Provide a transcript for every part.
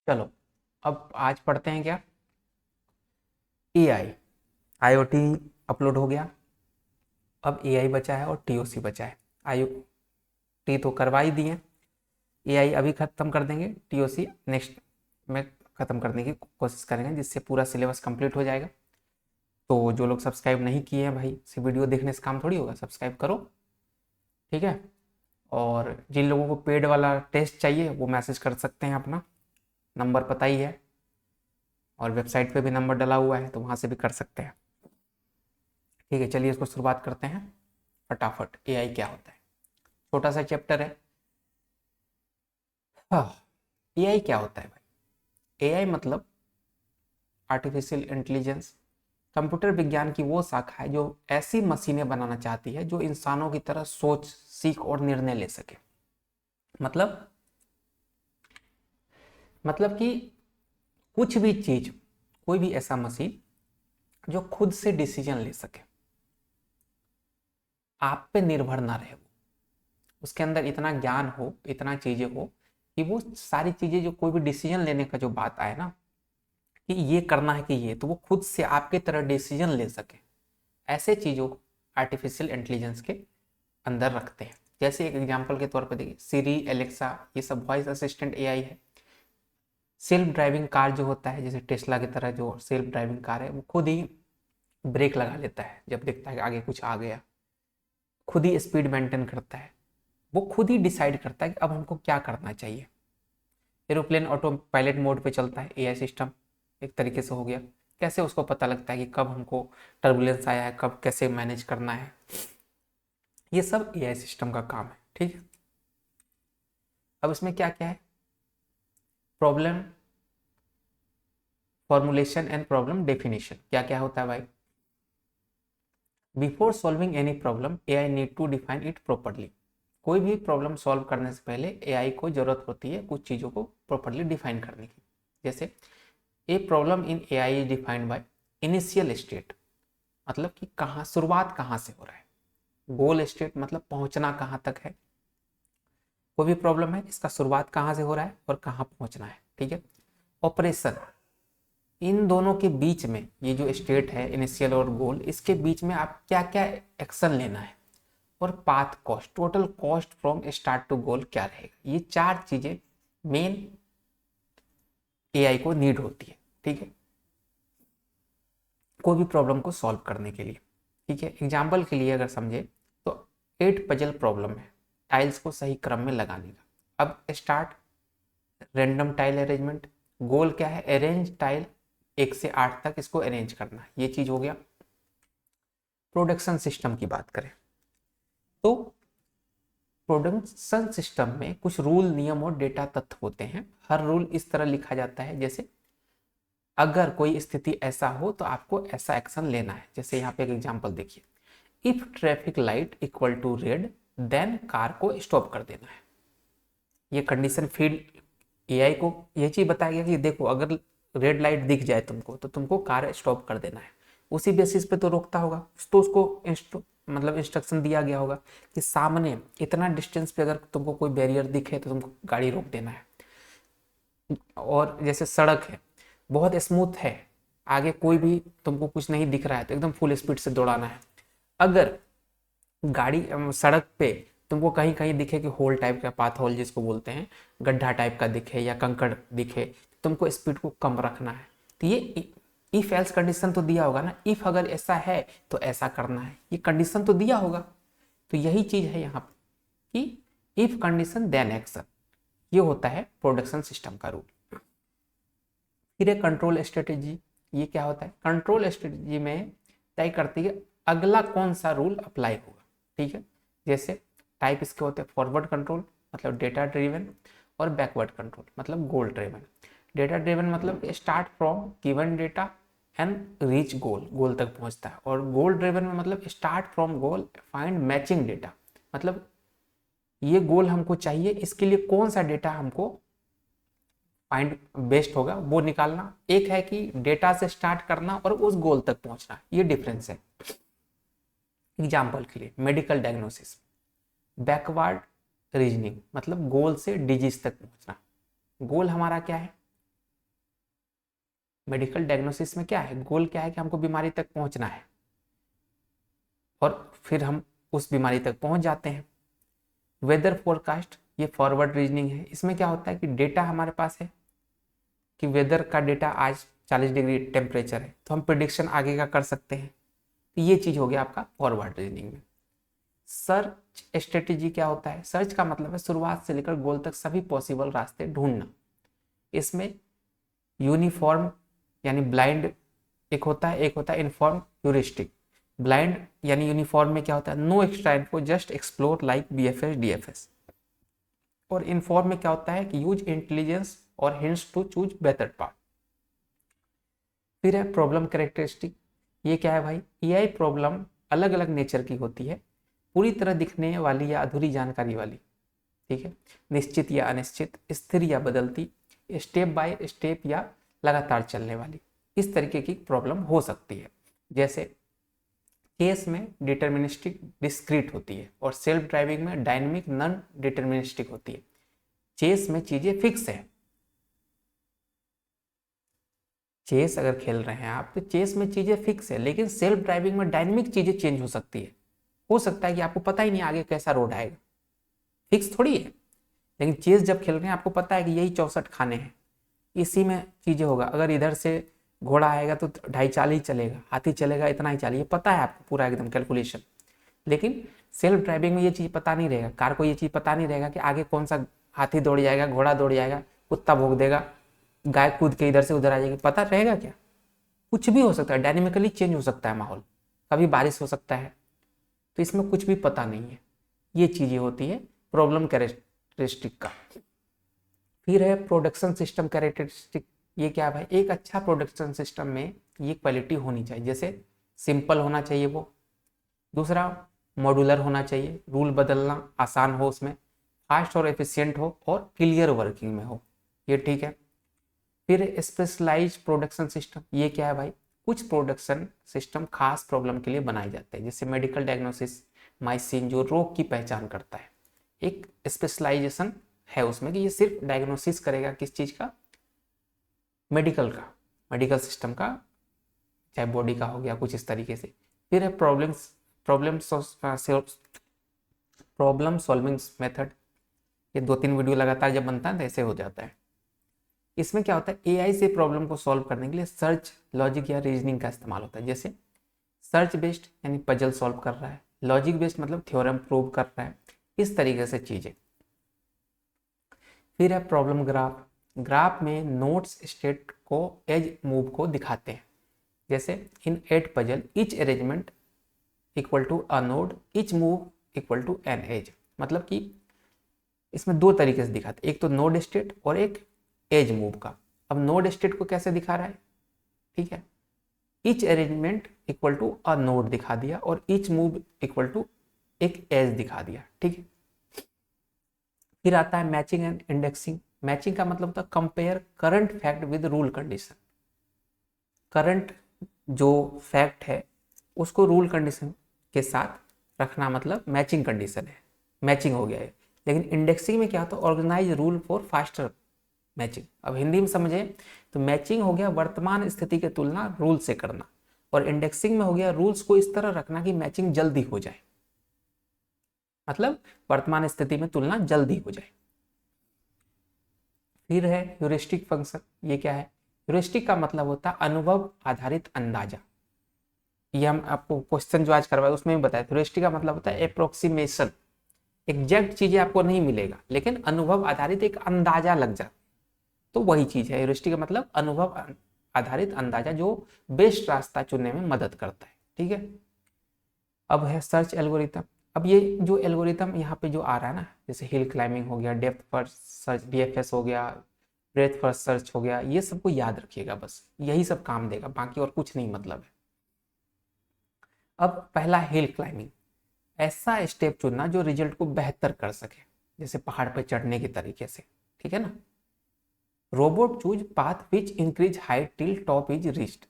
चलो, अब आज पढ़ते हैं क्या? एआई। आईओटी अपलोड हो गया। अब एआई बचा है और टीओसी बचा है। आईओटी तो करवा ही दिए, एआई अभी खत्म कर देंगे, टीओसी नेक्स्ट में खत्म करने की कोशिश करेंगे, जिससे पूरा सिलेबस कंप्लीट हो जाएगा। तो जो लोग सब्सक्राइब नहीं किए हैं भाई, सिर्फ वीडियो देखने से काम थोड़ी होगा, सब्सक्राइब करो। ठीक है। और जिन लोगों को पेड वाला टेस्ट चाहिए वो मैसेज कर सकते हैं, अपना नंबर पता ही है, और वेबसाइट पे भी नंबर डला हुआ है, तो वहाँ से भी कर सकते हैं। ठीक है, चलिए इसको शुरुआत करते हैं फटाफट। एआई क्या होता है? छोटा सा चैप्टर है। हाँ, एआई क्या होता है भाई? एआई मतलब आर्टिफिशियल इंटेलिजेंस, कंप्यूटर विज्ञान की वो शाखा है जो ऐसी मशीनें बनाना चाहती है जो इंसानों की तरह सोच, सीख और निर्णय ले सके। मतलब मतलब कि कुछ भी चीज, कोई भी ऐसा मशीन जो खुद से डिसीजन ले सके, आप पे निर्भर ना रहे, वो उसके अंदर इतना ज्ञान हो, इतना चीजें हो कि वो सारी चीजें, जो कोई भी डिसीजन लेने का जो बात आए ना, कि ये करना है कि ये, तो वो खुद से आपके तरह डिसीजन ले सके। ऐसे चीजों को आर्टिफिशियल इंटेलिजेंस के अंदर रखते हैं। जैसे एक एग्जांपल के तौर पर देखिए, सीरी, एलेक्सा, ये सब वॉइस असिस्टेंट एआई है। सेल्फ ड्राइविंग कार जो होता है, जैसे टेस्ला की तरह जो सेल्फ ड्राइविंग कार है, वो खुद ही ब्रेक लगा लेता है जब देखता है कि आगे कुछ आ गया, खुद ही स्पीड मेंटेन करता है, वो खुद ही डिसाइड करता है कि अब हमको क्या करना चाहिए। एरोप्लेन ऑटो पायलट मोड पे चलता है, एआई सिस्टम एक तरीके से हो गया। कैसे उसको पता लगता है कि कब हमको टर्बुलेंस आया है, कब कैसे मैनेज करना है, ये सब एआई सिस्टम का काम है। ठीक है। अब इसमें क्या क्या है? Problem formulation and problem definition. क्या क्या होता है भाई? Before solving any problem AI need to define it properly. कोई भी प्रॉब्लम सॉल्व करने से पहले एआई को जरूरत होती है कुछ चीज़ों को प्रॉपरली डिफाइन करने की। जैसे a problem in AI is defined by initial state, मतलब कि कहाँ शुरुआत कहाँ से हो रहा है। गोल स्टेट मतलब पहुंचना कहाँ तक है। कोई भी प्रॉब्लम है, इसका शुरुआत कहाँ से हो रहा है और कहाँ पहुंचना है। ठीक है। ऑपरेशन, इन दोनों के बीच में ये जो स्टेट है, इनिशियल और गोल, इसके बीच में आप क्या क्या एक्शन लेना है। और path cost, total cost from start to goal क्या रहेगा। ये चार चीजें मेन एआई को नीड होती है। ठीक है, कोई भी प्रॉब्लम को सॉल्व करने के लिए। ठीक है, एग्जाम्पल के लिए अगर समझे तो 8 पजल प्रॉब्लम है, टाइल्स को सही क्रम में लगाने का। अब स्टार्ट रैंडम टाइल अरेंजमेंट, गोल क्या है? अरेंज टाइल 1 से 8 तक इसको अरेंज करना है, ये चीज हो गया। प्रोडक्शन सिस्टम की बात करें तो प्रोडक्शन सिस्टम में कुछ रूल, नियम और डेटा तत्व होते हैं। हर रूल इस तरह लिखा जाता है, जैसे अगर कोई स्थिति ऐसा हो तो आपको ऐसा एक्शन लेना है। जैसे यहाँ पे एक एग्जांपल देखिए, if traffic light equal to red then car को स्टॉप कर देना है। ये कंडीशन फीड एआई को ये चीज बताया गया कि देखो, अगर रेड लाइट दिख जाए तुमको तो तुमको कार स्टॉप कर देना है। उसी बेसिस पे तो रोकता होगा, तो उसको मतलब इंस्ट्रक्शन दिया गया होगा कि सामने इतना डिस्टेंस पे अगर तुमको कोई बैरियर दिखे तो तुमको गाड़ी रोक देना है। और जैसे सड़क है, बहुत स्मूथ है, आगे कोई भी तुमको कुछ नहीं दिख रहा है तो एकदम फुल स्पीड से दौड़ाना है। अगर गाड़ी सड़क पे तुमको कहीं कहीं दिखे कि होल टाइप का, पाथ होल जिसको बोलते हैं, गड्ढा टाइप का दिखे या कंकड़ दिखे, तुमको स्पीड को कम रखना है। तो ये इफ एल्स कंडीशन तो दिया होगा ना, इफ अगर ऐसा है तो ऐसा करना है, ये कंडीशन तो दिया होगा। तो यही चीज है यहाँ पे कि इफ कंडीशन देन एक्शन, ये होता है प्रोडक्शन सिस्टम का रूल। फिर एक कंट्रोल स्ट्रेटेजी, ये क्या होता है? कंट्रोल स्ट्रेटेजी में तय करती है अगला कौन सा रूल अप्लाई होगा। ठीक है, जैसे टाइप इसके होते हैं फॉरवर्ड कंट्रोल मतलब डेटा ड्रिवन, और बैकवर्ड कंट्रोल मतलब गोल ड्रिवन। डेटा ड्रिवन मतलब start from given data and reach goal, goal तक पहुंचता है। और गोल ड्रिवन में मतलब start from goal find matching data, मतलब ये गोल हमको चाहिए, इसके लिए कौन सा डेटा हमको फाइंड बेस्ट होगा वो निकालना। एक है कि डेटा से स्टार्ट करना और उस गोल तक पहुंचना, ये डिफरेंस है। एग्जाम्पल के लिए मेडिकल डायग्नोसिस, बैकवर्ड रीजनिंग मतलब गोल से डिजीज तक पहुंचना। गोल हमारा क्या है? मेडिकल डायग्नोसिस में क्या है, गोल क्या है कि हमको बीमारी तक पहुंचना है और फिर हम उस बीमारी तक पहुंच जाते हैं। वेदर फोरकास्ट ये फॉरवर्ड रीजनिंग है। इसमें क्या होता है कि डेटा हमारे पास है कि वेदर का डेटा आज 40 डिग्री टेम्परेचर है, तो हम प्रिडिक्शन आगे का कर सकते हैं। तो ये चीज हो गया आपका फॉरवर्ड रीजनिंग में। सर्च स्ट्रेटेजी क्या होता है, सर्च का मतलब है शुरुआत से लेकर गोल तक सभी पॉसिबल रास्ते ढूंढना। इसमें यूनिफॉर्म यानी ब्लाइंड एक होता है, एक होता है इनफॉर्म ह्यूरिस्टिक। ब्लाइंड यानी यूनिफॉर्म में क्या होता है, no extra info just explore like BFS DFS. और इनफॉर्म में क्या होता है कि यूज इंटेलिजेंस और hints to choose better path. फिर है प्रॉब्लम कैरेक्टरिस्टिक। ये क्या है भाई, एआई प्रॉब्लम अलग अलग नेचर की होती है, पूरी तरह दिखने वाली या अधूरी जानकारी वाली, ठीक है, निश्चित या अनिश्चित, स्थिर या बदलती, स्टेप बाय स्टेप या लगातार चलने वाली, इस तरीके की प्रॉब्लम हो सकती है। जैसे केस में डिटर्मिनिस्टिक डिस्क्रीट होती है और सेल्फ ड्राइविंग में डायनेमिक नॉन डिटर्मिनिस्टिक होती है। चेस में चीजें फिक्स है, चेस अगर खेल रहे हैं आप तो चेस में चीजें फिक्स है, लेकिन सेल्फ ड्राइविंग में डायनेमिक चीजें चेंज हो सकती है। हो सकता है कि आपको पता ही नहीं आगे कैसा रोड आएगा, फिक्स थोड़ी है। लेकिन चेस जब खेल रहे हैं आपको पता है कि यही 64 खाने हैं, इसी में चीजें होगा। अगर इधर से घोड़ा आएगा तो 2.5 चाल ही चलेगा, हाथी चलेगा इतना ही चाल, ये पता है आपको पूरा एकदम कैलकुलेशन। लेकिन सेल्फ ड्राइविंग में ये चीज पता नहीं रहेगा, कार को ये चीज पता नहीं रहेगा कि आगे कौन सा हाथी दौड़ जाएगा, घोड़ा दौड़ जाएगा, कुत्ता भौंक देगा, गाय कूद के इधर से उधर आ जाएगी, पता रहेगा क्या? कुछ भी हो सकता है, डायनेमिकली चेंज हो सकता है माहौल, कभी बारिश हो सकता है, तो इसमें कुछ भी पता नहीं है। ये चीजें होती है प्रॉब्लम कैरेक्टरिस्टिक का। फिर है प्रोडक्शन सिस्टम कैरेक्टरिस्टिक। ये क्या है भाई, एक अच्छा प्रोडक्शन सिस्टम में ये क्वालिटी होनी चाहिए, जैसे सिंपल होना चाहिए वो, दूसरा मॉड्यूलर होना चाहिए, रूल बदलना आसान हो उसमें, फास्ट और एफिशिएंट हो और क्लियर वर्किंग में हो, ये ठीक है। फिर स्पेशलाइज प्रोडक्शन सिस्टम। ये क्या है भाई, कुछ प्रोडक्शन सिस्टम खास प्रॉब्लम के लिए बनाए जाते हैं, जैसे मेडिकल डायग्नोसिस माइसिन जो रोग की पहचान करता है, एक स्पेशलाइजेशन है उसमें कि ये सिर्फ डायग्नोसिस करेगा किस चीज का, मेडिकल का, मेडिकल सिस्टम का, चाहे बॉडी का हो गया कुछ इस तरीके से। फिर है प्रॉब्लम सॉल्विंग मेथड। ये 2-3 वीडियो लगातार जब बनता है तो ऐसे हो जाता है। इसमें क्या होता है, एआई से प्रॉब्लम को सॉल्व करने के लिए सर्च, लॉजिक या रीजनिंग का इस्तेमाल होता है। जैसे सर्च बेस्ड यानी पजल सॉल्व कर रहा है, लॉजिक बेस्ड मतलब थ्योरम प्रूव कर रहा है, इस तरीके से चीजें। फिर है प्रॉब्लम ग्राफ। ग्राफ में नोड्स स्टेट को एज मूव को दिखाते हैं, जैसे in 8 puzzle each arrangement equal to a node, each move equal to an edge. मतलब कि इसमें 2 तरीके से दिखाते हैं, एक तो नोड स्टेट और एक एज मूव का। अब नोड स्टेट को कैसे दिखा रहा है, ठीक है, each arrangement equal to a node दिखा दिया और ईच मूव इक्वल टू एक एज दिखा दिया, ठीक है। फिर आता है मैचिंग एंड इंडेक्सिंग। मैचिंग का मतलब होता है compare current fact with rule condition. Current जो फैक्ट है उसको रूल कंडीशन के साथ रखना, मतलब मैचिंग कंडीशन है, मैचिंग हो गया है। लेकिन इंडेक्सिंग में क्या होता है, organize rule for faster matching. अब हिंदी में समझे तो मैचिंग हो गया वर्तमान स्थिति की तुलना रूल से करना, और इंडेक्सिंग में हो गया रूल्स को इस तरह रखना कि मैचिंग जल्दी हो जाए, मतलब वर्तमान स्थिति में तुलना जल्दी हो जाए। फिर है ह्यूरिस्टिक फंक्शन। ये क्या है, ह्यूरिस्टिक का मतलब होता है अनुभव आधारित अंदाजा। ये हम आपको क्वेश्चन जो आज करवाए उसमें भी बताया, ह्यूरिस्टिक का मतलब होता है अप्रोक्सीमेशन। एग्जैक्ट चीजें आपको नहीं मिलेगा लेकिन अनुभव आधारित एक अंदाजा लग जाए, तो वही चीज है ह्यूरिस्टिक का मतलब अनुभव आधारित अंदाजा जो बेस्ट रास्ता चुनने में मदद करता है, ठीक है। अब है सर्च एल्गोरिथम। अब ये जो एल्गोरिथम यहाँ पे जो आ रहा है ना, जैसे हिल क्लाइंबिंग हो गया, डेप्थ फर्स्ट सर्च डीएफएस हो गया, ब्रेथ फर्स्ट सर्च हो गया, ये सबको याद रखिएगा, बस यही सब काम देगा, बाकी और कुछ नहीं मतलब है। अब पहला हिल क्लाइंबिंग, ऐसा स्टेप चुनना जो रिजल्ट को बेहतर कर सके, जैसे पहाड़ पर चढ़ने के तरीके से, ठीक है ना। Robot choose path which increase height till top is reached.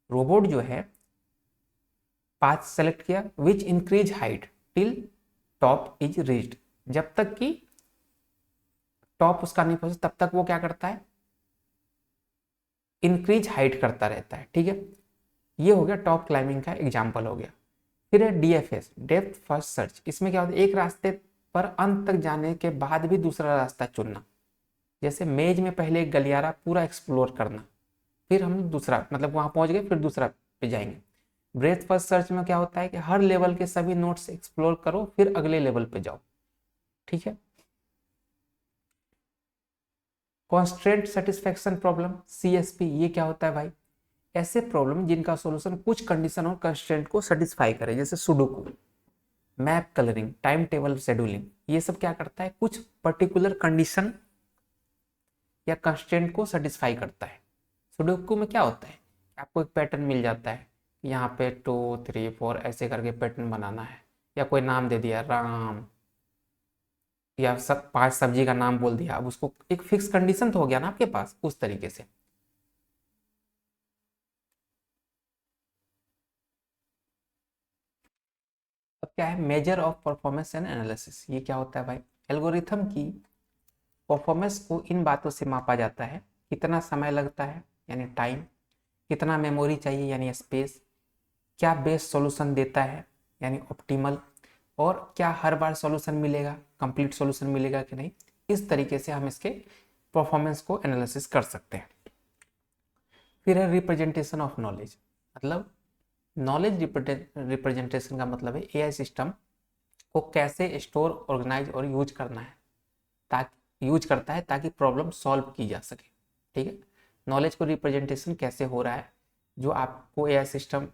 Robot जो है पाथ सेलेक्ट किया which increase height till top is reached, जब तक कि टॉप उसका नहीं पहुंचे तब तक वो क्या करता है, इंक्रीज हाइट करता रहता है। ठीक है, ये हो गया टॉप क्लाइंबिंग का एग्जाम्पल हो गया। फिर है DFS, डेप्थ फर्स्ट सर्च। इसमें क्या होता है, एक रास्ते पर अंत तक जाने के बाद भी दूसरा रास्ता चुनना। जैसे मेज में पहले एक गलियारा पूरा एक्सप्लोर करना, फिर हम दूसरा मतलब वहां पहुंच गए फिर दूसरा पे जाएंगे। ब्रेथ फर्स्ट सर्च में क्या होता है कि हर लेवल के सभी नोट्स एक्सप्लोर करो फिर अगले लेवल पे जाओ। ठीक है। कॉन्स्ट्रेंट सेटिस्फेक्शन प्रॉब्लम, CSP, ये क्या होता है भाई, ऐसे प्रॉब्लम जिनका सॉल्यूशन कुछ कंडीशन और कंस्ट्रेंट को सेटिस्फाई करे। जैसे sudoku, map colouring, time table scheduling, ये सब क्या करता है, कुछ पर्टिकुलर कंडीशन या कंस्ट्रेंट को सेटिस्फाई करता है। सुडोकू में क्या होता है, आपको एक पैटर्न मिल जाता है, यहाँ पे 2 3 4 ऐसे करके पैटर्न बनाना है, या कोई नाम दे दिया राम, या सब 5 सब्जी का नाम बोल दिया। अब उसको एक फिक्स कंडीशन तो हो गया ना आपके पास, उस तरीके से। अब क्या है, measure of performance and analysis. ये क्या होता है भाई, एल्गोरिथम की परफॉर्मेंस को इन बातों से मापा जाता है, कितना समय लगता है यानी टाइम, कितना मेमोरी चाहिए यानी स्पेस, क्या बेस्ट सॉल्यूशन देता है यानी ऑप्टिमल, और क्या हर बार सॉल्यूशन मिलेगा, कंप्लीट सॉल्यूशन मिलेगा कि नहीं। इस तरीके से हम इसके परफॉर्मेंस को एनालिसिस कर सकते हैं। फिर है रिप्रेजेंटेशन ऑफ नॉलेज, मतलब नॉलेज रिप्रेजेंटेशन का मतलब है AI सिस्टम को कैसे स्टोर, ऑर्गेनाइज और यूज करना है, ताकि यूज करता है ताकि प्रॉब्लम सॉल्व की जा सके। ठीक है, नॉलेज को रिप्रेजेंटेशन कैसे हो रहा है, जो आपको AI सिस्टम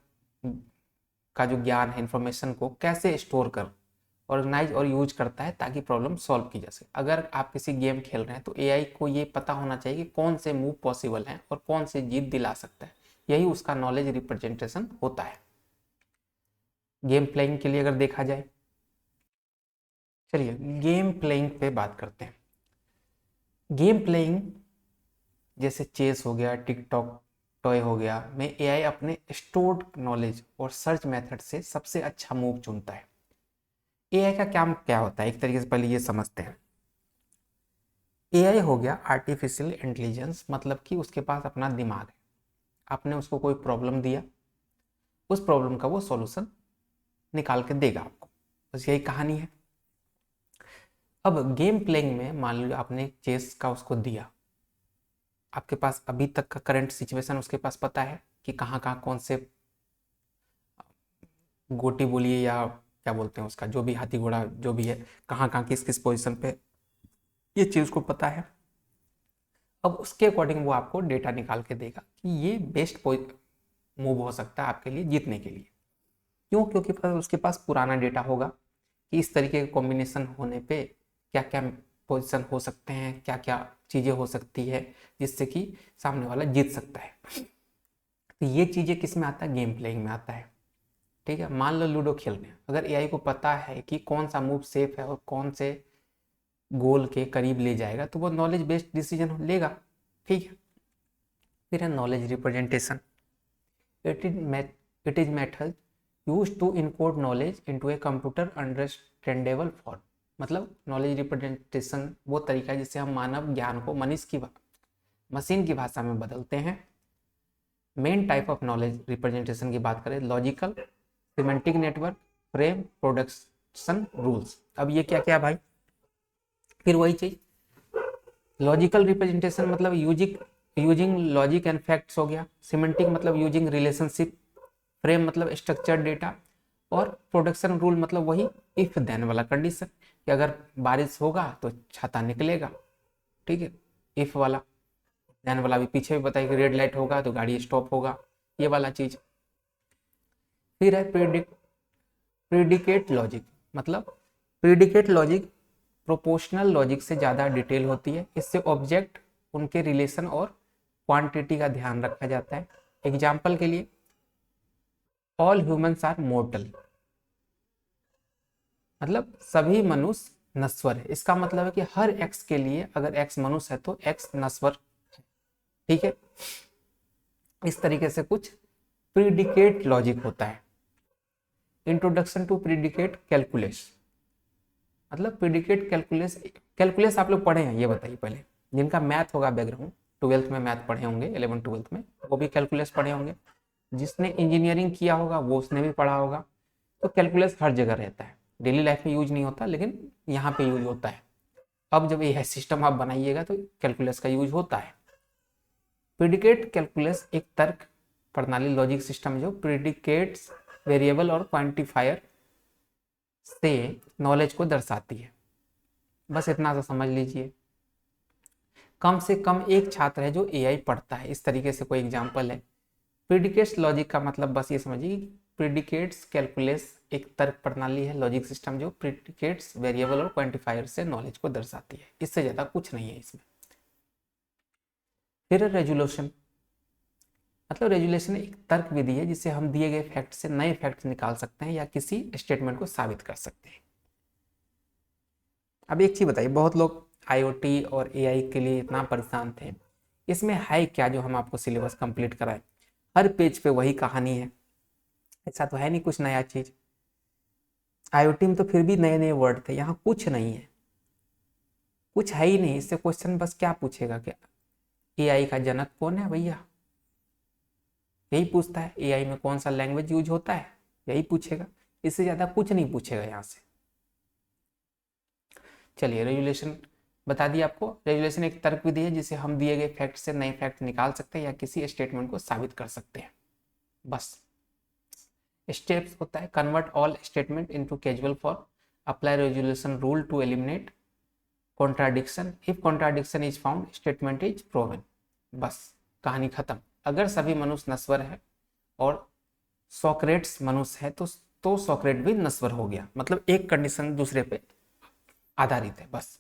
का जो ज्ञान है, इंफॉर्मेशन को कैसे स्टोर कर, ऑर्गेनाइज और यूज करता है ताकि प्रॉब्लम सॉल्व की जा सके। अगर आप किसी गेम खेल रहे हैं तो AI को ये पता होना चाहिए कि कौन से मूव पॉसिबल हैं और कौन से जीत दिला सकता है, यही उसका नॉलेज रिप्रेजेंटेशन होता है गेम प्लेइंग के लिए अगर देखा जाए। चलिए गेम प्लेइंग पे बात करते हैं। गेम प्लेइंग जैसे चेस हो गया, टिकटॉक टॉय हो गया, में AI अपने स्टोर्ड नॉलेज और सर्च मेथड से सबसे अच्छा मूव चुनता है। AI का काम क्या होता है, एक तरीके से पहले ये समझते हैं। AI हो गया आर्टिफिशियल इंटेलिजेंस, मतलब कि उसके पास अपना दिमाग है। आपने उसको कोई प्रॉब्लम दिया, उस प्रॉब्लम का वो सॉल्यूशन निकाल के देगा आपको, बस यही कहानी है। अब गेम प्लेइंग में मान लो आपने चेस का उसको दिया, आपके पास अभी तक का करंट सिचुएशन उसके पास पता है कि कहाँ कहाँ कौन से गोटी बोलिए या क्या बोलते हैं उसका, जो भी हाथी घोड़ा जो भी है, कहाँ कहाँ किस किस पोजीशन पे, ये चीज़ को पता है। अब उसके अकॉर्डिंग वो आपको डेटा निकाल के देगा कि ये बेस्ट मूव हो सकता है आपके लिए जीतने के लिए। क्यों, क्योंकि उसके पास पुराना डेटा होगा कि इस तरीके के कॉम्बिनेशन होने पे क्या क्या पोजीशन हो सकते हैं, क्या क्या चीज़ें हो सकती है जिससे कि सामने वाला जीत सकता है। तो ये चीज़ें किस में आता है, गेम प्लेइंग में आता है। ठीक है, मान लो लूडो खेल रहे हैं, अगर AI को पता है कि कौन सा मूव सेफ है और कौन से गोल के करीब ले जाएगा, तो वो नॉलेज बेस्ड डिसीजन लेगा। ठीक है। फिर है knowledge representation. It is method use to encode knowledge into a computer understandable form. मतलब नॉलेज रिप्रेजेंटेशन वो तरीका है जिससे हम मानव ज्ञान को मशीन की भाषा में बदलते हैं। Main type of knowledge representation की बात करें, logical, semantic network, frame, production rules. अब ये क्या क्या भाई, फिर वही चीज, लॉजिकल रिप्रेजेंटेशन मतलब यूजिंग लॉजिक एंड फैक्ट्स हो गया, सिमेंटिक मतलब यूजिंग रिलेशनशिप, फ्रेम मतलब स्ट्रक्चर्ड डेटा, और प्रोडक्शन रूल मतलब वही इफ देन वाला कंडीशन कि अगर बारिश होगा तो छाता निकलेगा। ठीक है, इफ वाला, देन वाला भी पीछे भी बताइए कि रेड लाइट होगा तो गाड़ी स्टॉप होगा, ये वाला चीज। फिर है प्रीडिकेट लॉजिक, मतलब प्रीडिकेट लॉजिक प्रोपोर्शनल लॉजिक से ज़्यादा डिटेल होती है। इससे ऑब्जेक्ट, उनके रिलेशन और क्वांटिटी का ध्यान रखा जाता है। एग्जाम्पल के लिए, ऑल ह्यूमंस आर मोर्टल, मतलब सभी मनुष्य नश्वर है। इसका मतलब है कि हर एक्स के लिए अगर एक्स मनुष्य है तो एक्स नश्वर। ठीक है, इस तरीके से कुछ प्रीडिकेट लॉजिक होता है। इंट्रोडक्शन टू प्रीडिकेट कैलकुलस, मतलब प्रीडिकेट कैलकुलस, कैलकुलस आप लोग पढ़े हैं ये बताइए पहले, जिनका मैथ होगा बैकग्राउंड ट्वेल्थ में मैथ पढ़े होंगे, 11 ट्वेल्थ में वो भी कैलकुलस पढ़े होंगे। जिसने इंजीनियरिंग किया होगा वो उसने भी पढ़ा होगा। तो कैलकुलस हर जगह रहता है, डेली लाइफ में यूज नहीं होता लेकिन यहाँ पे यूज होता है। अब जब ये सिस्टम आप बनाइएगा तो कैलकुलस का यूज होता है। प्रेडिकेट कैलकुलस एक तर्क प्रणाली लॉजिक सिस्टम जो प्रेडिकेट्स वेरिएबल और क्वांटिफायर से नॉलेज को दर्शाती है। बस इतना सा समझ लीजिए। कम से कम एक छात्र है जो एआई पढ़ता है, इस तरीके से कोई एग्जांपल है। प्रेडिकेट्स लॉजिक का मतलब बस ये समझिए, प्रेडिकेट्स कैलकुलस एक तर्क प्रणाली है लॉजिक सिस्टम जो प्रेडिकेट्स वेरिएबल और क्वांटिफायर से नॉलेज को दर्शाती है। इससे ज्यादा कुछ नहीं है इसमें। फिर रेजुलेशन, मतलब रेजुलेशन एक तर्क विधि है जिससे हम दिए गए फैक्ट से नए फैक्ट निकाल सकते हैं या किसी स्टेटमेंट को साबित कर सकते हैं। अब एक चीज बताइए, बहुत लोग आईओटी और एआई के लिए इतना परेशान थे, इसमें है क्या जो हम आपको सिलेबस कंप्लीट कराएं? हर पेज पे वही कहानी है, ऐसा तो है नहीं कुछ नया चीज। आईओटी में तो फिर भी नए नए वर्ड थे, यहाँ कुछ नहीं है, कुछ है ही नहीं। इससे क्वेश्चन बस क्या पूछेगा कि एआई का जनक कौन है भैया, यही पूछता है। एआई में कौन सा लैंग्वेज यूज होता है, यही पूछेगा। इससे ज्यादा कुछ नहीं पूछेगा यहाँ से। चलिए रेजुलेशन बता दिया आपको। रेजुलेशन एक तर्क विधि है जिसे हम दिए गए फैक्ट से नए फैक्ट निकाल सकते हैं या किसी स्टेटमेंट को साबित कर सकते हैं। बस स्टेप्स होता है, convert all statement into casual form, apply resolution rule to eliminate contradiction, if contradiction is found statement is proven. बस कहानी खत्म। अगर सभी मनुष्य नश्वर है और सोक्रेट्स मनुष्य है तो सोक्रेट भी नश्वर हो गया, मतलब एक कंडीशन दूसरे पे आधारित है। बस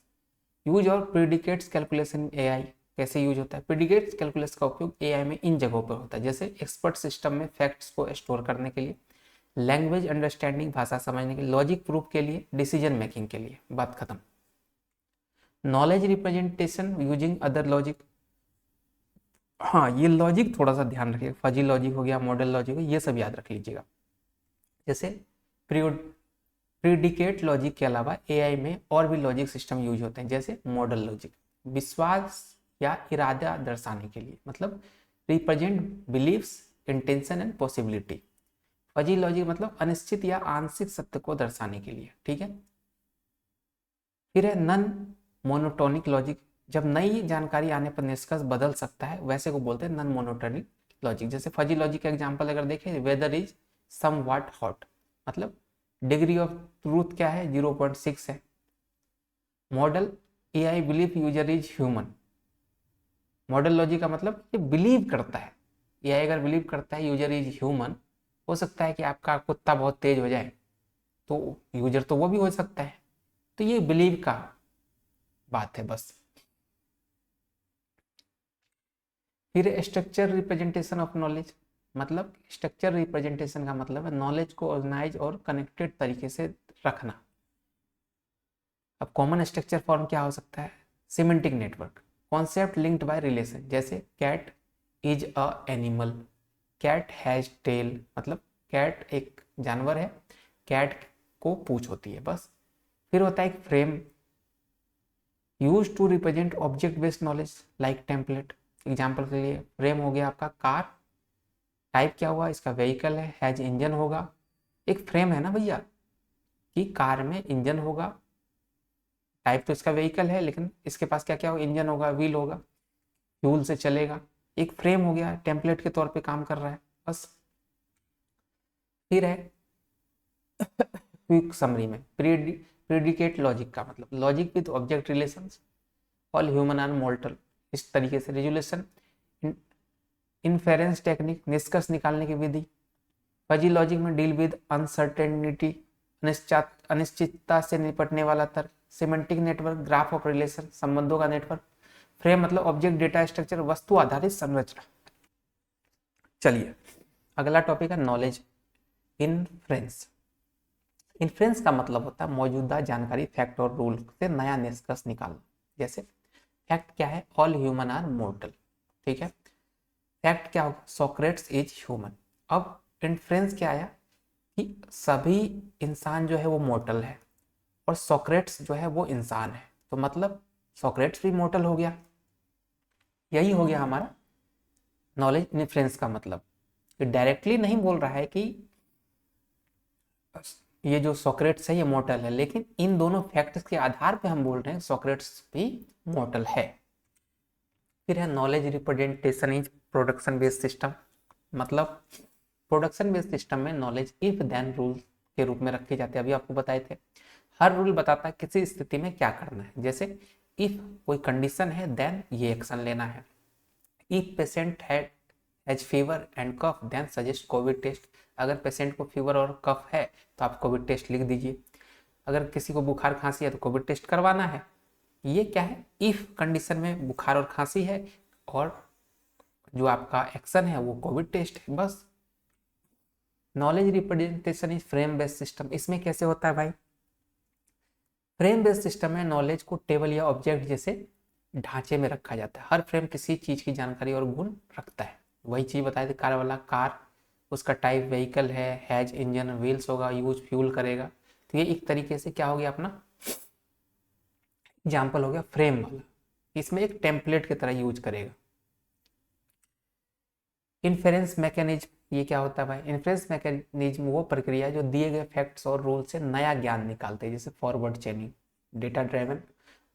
यूज और प्रेडिकेट्स कैलकुलेशन एआई कैसे यूज होता है? प्रेडिकेट्स कैलकुलस का उपयोग एआई में इन जगहों पर होता है, जैसे एक्सपर्ट सिस्टम में फैक्ट्स को स्टोर करने के लिए, लैंग्वेज अंडरस्टैंडिंग भाषा समझने के लिए, लॉजिक प्रूफ के लिए, डिसीजन मेकिंग के लिए। बात खत्म। Knowledge representation using other logic, हाँ ये लॉजिक थोड़ा सा ध्यान रखिएगा, फजी लॉजिक हो गया, मॉडल लॉजिक हो, ये सब याद रख लीजिएगा। जैसे प्रीडिकेट लॉजिक के अलावा एआई में और भी लॉजिक सिस्टम यूज होते हैं, जैसे मॉडल लॉजिक विश्वास या इरादा दर्शाने के लिए, मतलब represent beliefs, intention and possibility. Fuzzy logic मतलब अनिश्चित या आंशिक सत्य को दर्शाने के लिए, ठीक है। फिर है नन मोनोटोनिक लॉजिक, जब नई जानकारी आने पर निष्कर्ष बदल सकता है, वैसे को बोलते हैं नन मोनोटोनिक लॉजिक। जैसे फजी लॉजिक का एग्जांपल अगर देखें, weather is somewhat hot, मतलब डिग्री ऑफ ट्रूथ क्या है, 0.6 है। Model AI believe user is human, model logic का मतलब ये बिलीव करता है, एआई अगर बिलीव करता है यूजर इज ह्यूमन, हो सकता है कि आपका कुत्ता बहुत तेज हो जाए तो यूजर तो वो भी हो सकता है, तो ये बिलीव का बात है बस। फिर स्ट्रक्चर रिप्रेजेंटेशन ऑफ नॉलेज, मतलब स्ट्रक्चर रिप्रेजेंटेशन का मतलब है नॉलेज को ऑर्गेनाइज और कनेक्टेड तरीके से रखना। अब कॉमन स्ट्रक्चर फॉर्म क्या हो सकता है? Semantic network, concept linked by relation, जैसे cat is a animal, cat has tail, मतलब कैट एक जानवर है, कैट को पूंछ होती है, बस। फिर होता है एक frame use to represent object based knowledge like template. Example के लिए फ्रेम हो गया आपका कार, टाइप क्या हुआ इसका, व्हीकल है, हैज इंजन होगा, एक फ्रेम है ना भैया कि कार में इंजन होगा, टाइप तो इसका व्हीकल है लेकिन इसके पास क्या क्या होगा, इंजन होगा, व्हील होगा, फ्यूल से चलेगा, एक फ्रेम हो गया, टेम्पलेट के तौर पे काम कर रहा है, बस। फिर है क्विक समरी में प्रेडिकेट लॉजिक का मतलब logic with object relations, all human are mortal, इस तरीके से। रेजुलेशन इन्फेरेंस टेक्निक, निष्कर्ष निकालने की विधि। फजी लॉजिक में डील विद अनसर्टेनिटी, अनिश्चितता से निपटने वाला तर्क। Semantic network, graph of relation, संबंधों का नेटवर्क। फ्रेम मतलब ऑब्जेक्ट डेटा स्ट्रक्चर, वस्तु आधारित संरचना। चलिए अगला टॉपिक है नॉलेज इनफ्रेंस। इन्फ्रेंस का मतलब होता है मौजूदा जानकारी, फैक्ट और रूल से नया निष्कर्ष निकालना। जैसे फैक्ट क्या है, ऑल ह्यूमन आर मोर्टल, ठीक है। फैक्ट क्या होगा, सोक्रेट्स इज ह्यूमन। अब इन्फ्रेंस क्या आया कि सभी इंसान जो है वो मोर्टल है और सोक्रेट्स जो है वो इंसान है, तो मतलब सोक्रेट्स भी मोर्टल हो गया। यही हो गया हमारा नॉलेज इन्फ्रेंस का मतलब। कि डायरेक्टली नहीं बोल रहा है कि ये जो सोक्रेट्स है ये मॉर्टल है, लेकिन इन दोनों फैक्ट्स के आधार पे हम बोल रहे हैं सोक्रेट्स भी मॉर्टल है। फिर है knowledge representation is production based system. मतलब प्रोडक्शन बेस्ड सिस्टम में नॉलेज इफ देन रूल के रूप में रखे जाते हैं। अभी आपको बताए थे, हर रूल बताता है किसी स्थिति में क्या करना है। जैसे इफ कोई कंडीशन है देन ये एक्शन लेना है। If patient has fever and cough then suggest COVID test. अगर पेशेंट को फीवर और कफ है तो आप कोविड टेस्ट लिख दीजिए। अगर किसी को बुखार खांसी है तो कोविड टेस्ट करवाना है। ये क्या है, इफ कंडीशन में बुखार और खांसी है और जो आपका एक्शन है वो कोविड टेस्ट है, बस। Knowledge representation is frame based system. इसमें कैसे होता है भाई, फ्रेम बेस्ड सिस्टम में नॉलेज को टेबल या ऑब्जेक्ट जैसे ढांचे में रखा जाता है। हर फ्रेम किसी चीज की जानकारी और गुण रखता है। वही चीज बताई थी, कार वाला कार, उसका टाइप व्हीकल है, हैज इंजन, व्हील्स होगा, यूज फ्यूल करेगा। तो ये एक तरीके से क्या हो गया अपना एग्जाम्पल हो गया फ्रेम वाला। इसमें एक टेम्पलेट की तरह यूज करेगा। इन्फेरेंस मैकेनिज्म, ये क्या होता है भाई, इन्फेरेंस मैकेनिज्म वो प्रक्रिया जो दिए गए फैक्ट्स और रूल से नया ज्ञान निकालते हैं। जैसे forward chaining data driven,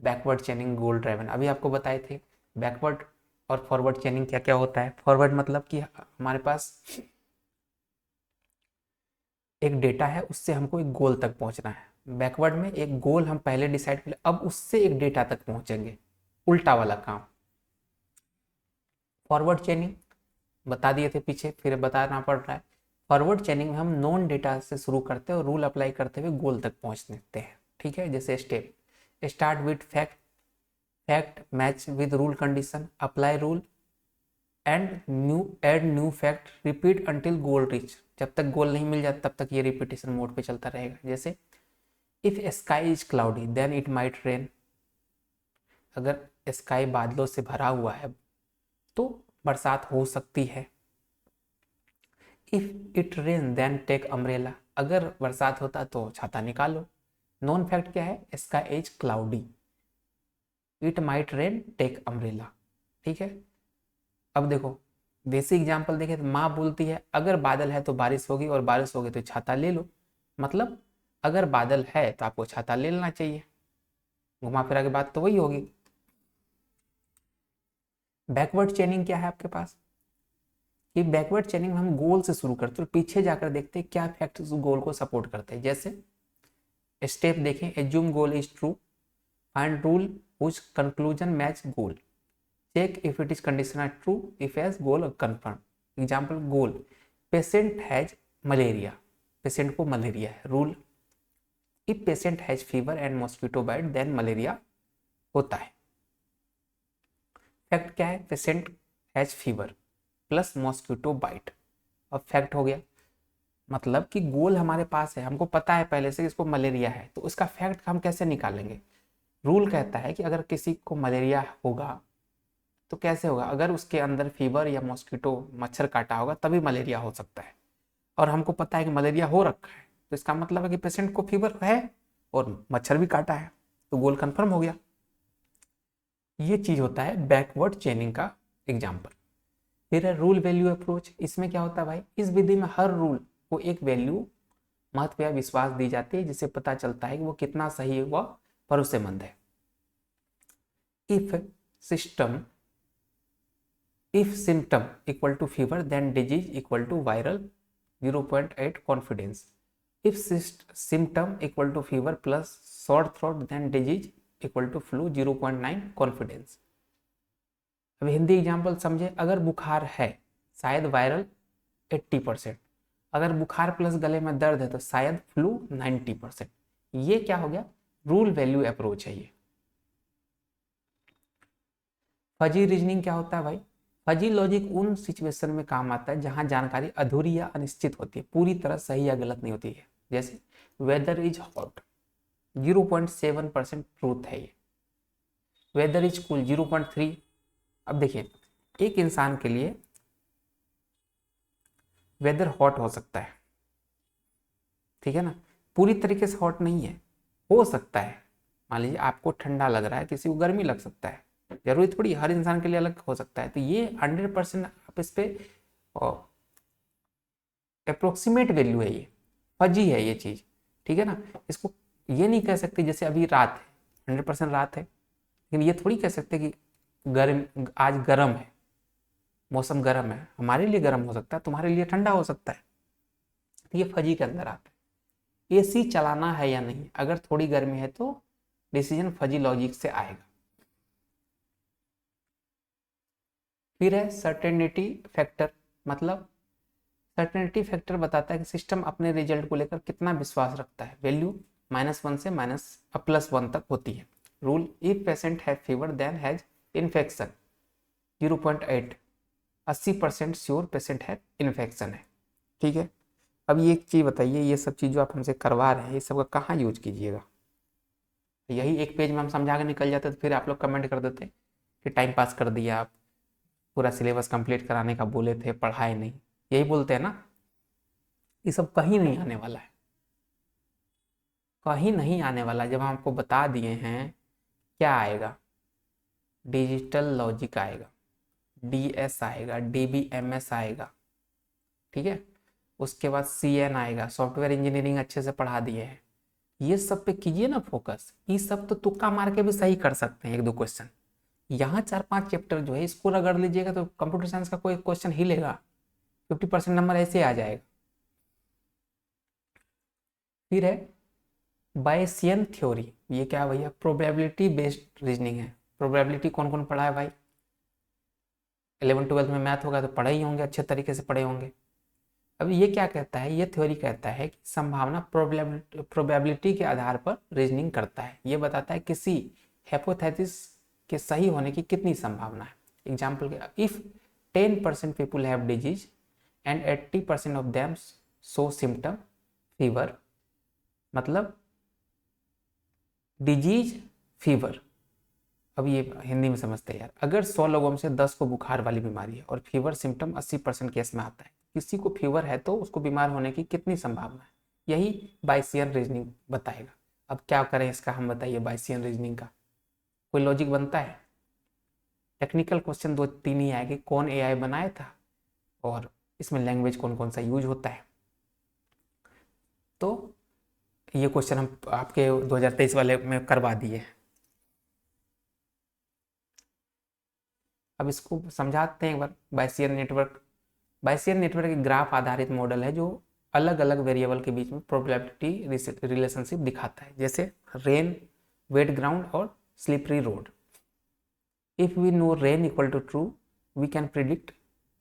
backward chaining goal driven. अभी आपको बताए थे बैकवर्ड और फॉरवर्ड चेनिंग क्या क्या होता है। फॉरवर्ड मतलब कि हमारे पास एक डेटा है, उससे हमको एक गोल तक पहुंचना है। बैकवर्ड में एक गोल हम पहले डिसाइड कर ले, अब उससे एक डेटा तक पहुंचेंगे, उल्टा वाला काम। फॉरवर्ड चेनिंग बता दिए थे पीछे, फिर बताना पड़ रहा है। फॉरवर्ड चेनिंग में हम नॉन डेटा से शुरू करते हैं और रूल अप्लाई करते हुए गोल तक पहुंचते हैं। ठीक है, जैसे step start with fact, fact match with rule condition, apply rule and add new fact, repeat until goal reach. जब तक गोल नहीं मिल जाता तब तक ये रिपीटेशन मोड पे चलता रहेगा। जैसे if sky is cloudy then it might rain. अगर स्काई बादलों से भरा हुआ है तो बरसात हो सकती है। If it rain then take umbrella. अगर बरसात होता तो छाता निकालो। नॉन फैक्ट क्या है, sky is cloudy, it might rain take umbrella. ठीक है, अब देखो देसी एग्जाम्पल देखें तो माँ बोलती है अगर बादल है तो बारिश होगी और बारिश होगी तो छाता ले लो। मतलब अगर बादल है तो आपको छाता ले लेना चाहिए। घुमा फिरा के बात तो वही होगी। बैकवर्ड चेनिंग क्या है आपके पास, कि बैकवर्ड चेनिंग में हम गोल से शुरू करते हैं और पीछे जाकर देखते हैं क्या फैक्ट उस गोल को सपोर्ट करते हैं। जैसे स्टेप देखें, assume goal is true, find rule which conclusion match goal, check if it is conditional true, if as goal confirm. Example goal, patient has malaria, patient को मलेरिया है। Rule, if patient has fever and mosquito bite then malaria होता है। Fact क्या है, patient has fever plus mosquito bite. अब fact हो गया, मतलब कि गोल हमारे पास है, हमको पता है पहले से इसको मलेरिया है, तो उसका फैक्ट हम कैसे निकालेंगे। रूल कहता है कि अगर किसी को मलेरिया होगा तो कैसे होगा, अगर उसके अंदर फीवर या मॉस्किटो मच्छर काटा होगा तभी मलेरिया हो सकता है। और हमको पता है कि मलेरिया हो रखा है, तो इसका मतलब है कि पेशेंट को फीवर है और मच्छर भी काटा है, तो गोल कंफर्म हो गया। ये चीज होता है बैकवर्ड चेनिंग का एग्जाम्पल। फिर है रूल वैल्यू अप्रोच। इसमें क्या होता है भाई, इस विधि में हर रूल को एक वैल्यू महत्व या विश्वास दी जाती है जिससे पता चलता है कि वो कितना सही व भरोसेमंद है। If system, if symptom equal to fever then disease equal to viral 0.8 confidence. If symptom equal to fever plus sore throat then disease equal to flu 0.9 confidence. अब हिंदी एग्जाम्पल समझे, अगर बुखार है शायद वायरल 80%, अगर बुखार प्लस गले में दर्द है तो शायद फ्लू 90%। ये क्या हो गया, रूल वैल्यू अप्रोच है ये। फजी रीजनिंग क्या होता है भाई, फजी लॉजिक उन सिचुएशन में काम आता है जहां जानकारी अधूरी या अनिश्चित होती है, पूरी तरह सही या गलत नहीं होती है। जैसे वेदर इज हॉट 0.7% ट्रूथ है ये, वेदर इज कूल 0.3। अब देखिए एक इंसान के लिए वेदर हॉट हो सकता है, ठीक है ना, पूरी तरीके से हॉट नहीं है, हो सकता है। मान लीजिए आपको ठंडा लग रहा है, किसी को गर्मी लग सकता है, जरूरी थोड़ी हर इंसान के लिए अलग हो सकता है। तो ये 100% आप इस पे अप्रोक्सीमेट वैल्यू है, ये फजी है ये चीज, ठीक है ना। इसको ये नहीं कह सकते जैसे अभी रात है, 100% रात है, लेकिन ये थोड़ी कह सकते कि गर्म, आज गर्म है, मौसम गर्म है, हमारे लिए गर्म हो सकता है, तुम्हारे लिए ठंडा हो सकता है। तो ये फजी के अंदर आता है। एसी चलाना है या नहीं, अगर थोड़ी गर्मी है तो डिसीजन फजी लॉजिक से आएगा। फिर है सर्टेनिटी फैक्टर, मतलब सर्टेनिटी फैक्टर बताता है कि सिस्टम अपने रिजल्ट को लेकर कितना विश्वास रखता है। वैल्यू -1 से +1 तक होती है। Rule, if patient have fever then has infection 0.8, 80% sure patient है इन्फेक्शन है, ठीक है। अब ये एक चीज बताइए, ये सब चीज जो आप हमसे करवा रहे हैं ये सब का कहाँ यूज कीजिएगा। यही एक पेज में हम समझा के निकल जाते तो फिर आप लोग कमेंट कर देते कि टाइम पास कर दिया आप, पूरा सिलेबस कंप्लीट कराने का बोले थे पढ़ाए नहीं, यही बोलते हैं ना। ये सब कहीं नहीं आने वाला है, कहीं नहीं आने वाला। जब हम आपको बता दिए हैं क्या आएगा, डिजिटल लॉजिक आएगा, डीएस आएगा, डीबीएमएस आएगा, ठीक है। उसके बाद सीएन आएगा, सॉफ्टवेयर इंजीनियरिंग अच्छे से पढ़ा दिए हैं। ये सब पे कीजिए ना फोकस। ये सब तो तुक्का मार के भी सही कर सकते हैं, 1-2 क्वेश्चन। यहाँ 4-5 चैप्टर जो है इसको रगड़ लीजिएगा तो कंप्यूटर साइंस का कोई क्वेश्चन हिलेगा, 50% नंबर ऐसे आ जाएगा। फिर है बायसियन थ्योरी, ये क्या भैया, प्रोबेबिलिटी बेस्ड रीजनिंग है। प्रोबेबिलिटी कौन कौन पढ़ा है भाई, 11-12 में मैथ होगा तो पढ़े ही होंगे, अच्छे तरीके से पढ़े होंगे। अब ये क्या कहता है, ये थ्योरी कहता है कि संभावना प्रोबेबिलिटी के आधार पर रीजनिंग करता है। ये बताता है किसी हाइपोथेसिस के सही होने की कितनी संभावना है। एग्जाम्पल के, if 10% people have disease and 80% of them show symptom fever, मतलब डिजीज फीवर। अब ये हिंदी में समझते हैं यार, अगर 100 लोगों में से 10 को बुखार वाली बीमारी है और फीवर सिम्टम 80% केस में आता है, किसी को फीवर है तो उसको बीमार होने की कितनी संभावना है, यही बायसियन रीजनिंग बताएगा। अब क्या करें इसका, हम बताइए बायसियन रीजनिंग का कोई लॉजिक बनता है। टेक्निकल क्वेश्चन 2-3 ही आएंगे, कौन एआई बनाया था और इसमें लैंग्वेज कौन कौन सा यूज होता है। तो ये क्वेश्चन हम आपके 2023 वाले में करवा दिए। अब इसको समझाते हैं एक बार। बायसियन नेटवर्क, बायसियन नेटवर्क एक ग्राफ आधारित मॉडल है जो अलग अलग वेरिएबल के बीच में प्रोबेबिलिटी रिलेशनशिप दिखाता है, जैसे रेन, वेट ग्राउंड और slippery road. If we know rain equal to true, we can predict